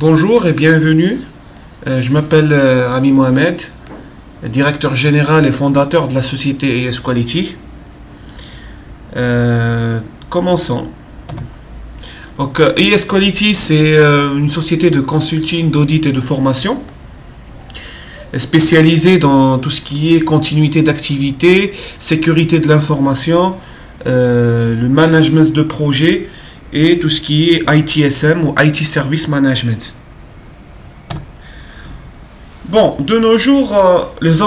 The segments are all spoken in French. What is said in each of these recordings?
Bonjour et bienvenue. Je m'appelle Rami Mohamed, directeur général et fondateur de la société ES Quality. Commençons. Donc, ES Quality, c'est une société de consulting, d'audit et de formation spécialisée dans tout ce qui est continuité d'activité, sécurité de l'information, le management de projet et tout ce qui est ITSM ou IT Service Management. Bon, de nos jours, les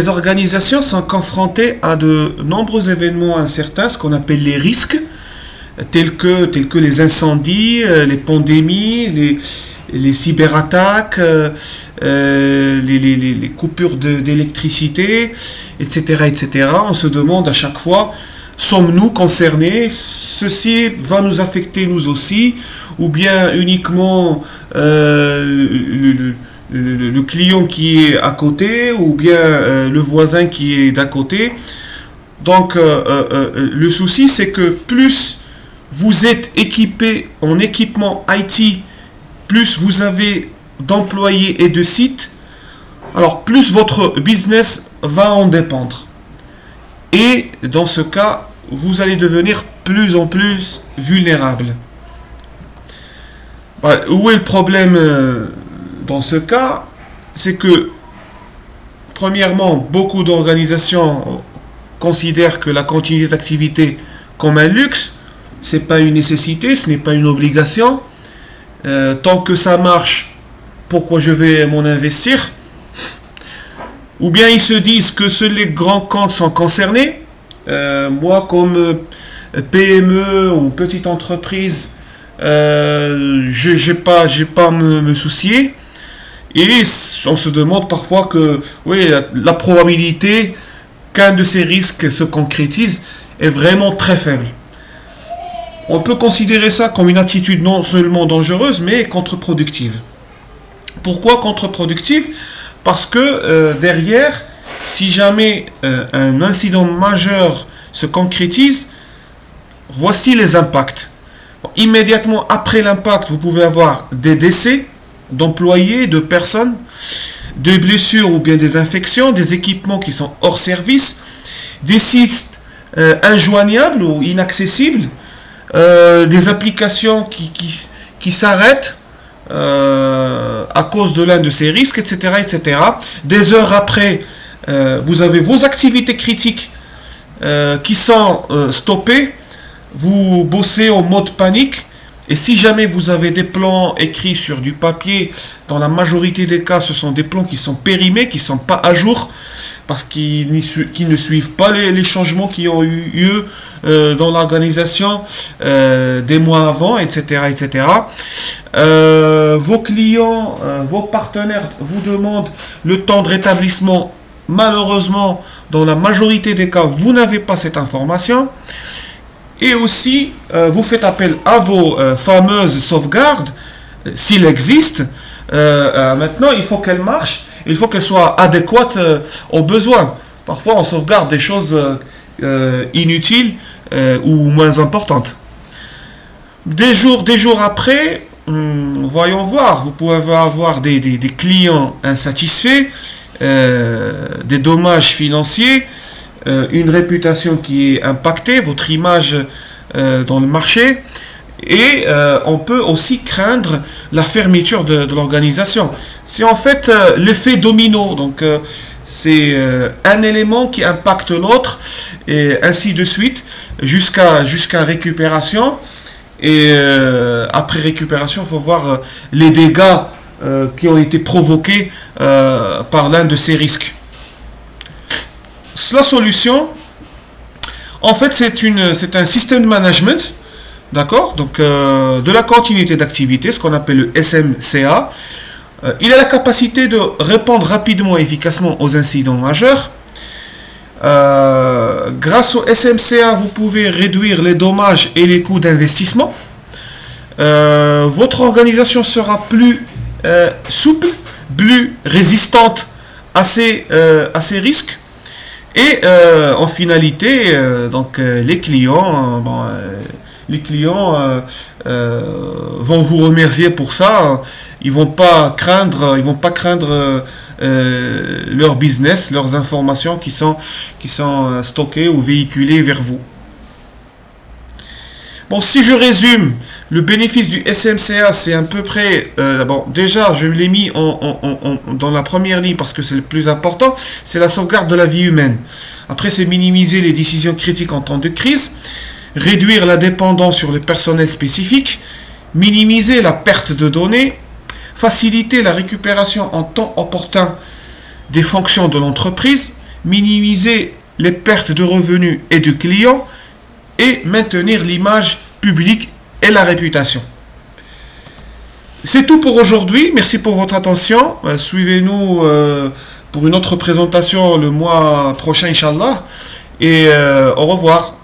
organisations sont confrontées à de nombreux événements incertains, ce qu'on appelle les risques, tels que les incendies, les pandémies, les cyberattaques, les coupures d'électricité, etc., etc. On se demande à chaque fois, sommes-nous concernés? Ceci va nous affecter nous aussi, ou bien uniquement le client qui est à côté, ou bien le voisin qui est d'à côté. Donc le souci, c'est que plus vous êtes équipé en équipement IT, plus vous avez d'employés et de sites, alors plus votre business va en dépendre. Et dans ce cas, vous allez devenir plus en plus vulnérable. Où est le problème dans ce cas? C'est que, premièrement, beaucoup d'organisations considèrent que la continuité d'activité comme un luxe. Ce n'est pas une nécessité, ce n'est pas une obligation. Tant que ça marche, pourquoi je vais m'en investir? Ou bien ils se disent que seuls les grands comptes sont concernés. Moi, comme PME ou petite entreprise, je n'ai pas à me soucier. Et on se demande parfois que oui, la probabilité qu'un de ces risques se concrétise est vraiment très faible. On peut considérer ça comme une attitude non seulement dangereuse, mais contre-productive. Pourquoi contre-productive? Parce que derrière, si jamais un incident majeur se concrétise, voici les impacts. Immédiatement après l'impact, vous pouvez avoir des décès d'employés, de personnes, des blessures ou bien des infections, des équipements qui sont hors service, des sites injoignables ou inaccessibles, des applications qui s'arrêtent à cause de l'un de ces risques, etc., etc. Des heures après, vous avez vos activités critiques qui sont stoppées. Vous bossez en mode panique. Et si jamais vous avez des plans écrits sur du papier, dans la majorité des cas, ce sont des plans qui sont périmés, qui ne sont pas à jour, parce qu'ils ne suivent pas les changements qui ont eu lieu dans l'organisation des mois avant, etc., etc. Vos clients, vos partenaires vous demandent le temps de rétablissement. Malheureusement, dans la majorité des cas, vous n'avez pas cette information. Et aussi, vous faites appel à vos fameuses sauvegardes, s'il existe. Maintenant, il faut qu'elles marchent, il faut qu'elles soient adéquates aux besoins. Parfois, on sauvegarde des choses inutiles ou moins importantes. Des jours après, voyons voir, vous pouvez avoir des clients insatisfaits, des dommages financiers, une réputation qui est impactée, votre image dans le marché, et on peut aussi craindre la fermeture de l'organisation. C'est en fait l'effet domino, donc c'est un élément qui impacte l'autre, et ainsi de suite, jusqu'à récupération, et après récupération, il faut voir les dégâts qui ont été provoqués par l'un de ces risques. La solution, en fait, c'est un système de management, d'accord, donc de la continuité d'activité, ce qu'on appelle le SMCA. Il a la capacité de répondre rapidement et efficacement aux incidents majeurs. Grâce au SMCA, vous pouvez réduire les dommages et les coûts d'investissement. Votre organisation sera plus souple, plus résistante à ces risques. Et en finalité, donc les clients vont vous remercier pour ça Ils vont pas craindre, leur business, leurs informations qui sont stockées ou véhiculées vers vous. Bon, si je résume, le bénéfice du SMCA, c'est à peu près... bon, déjà, je l'ai mis dans la première ligne parce que c'est le plus important, c'est la sauvegarde de la vie humaine. Après, c'est minimiser les décisions critiques en temps de crise, réduire la dépendance sur le personnel spécifique, minimiser la perte de données, faciliter la récupération en temps opportun des fonctions de l'entreprise, minimiser les pertes de revenus et du client, et maintenir l'image publique et la réputation. C'est tout pour aujourd'hui. Merci pour votre attention. Suivez-nous pour une autre présentation le mois prochain, Inch'Allah. Et au revoir.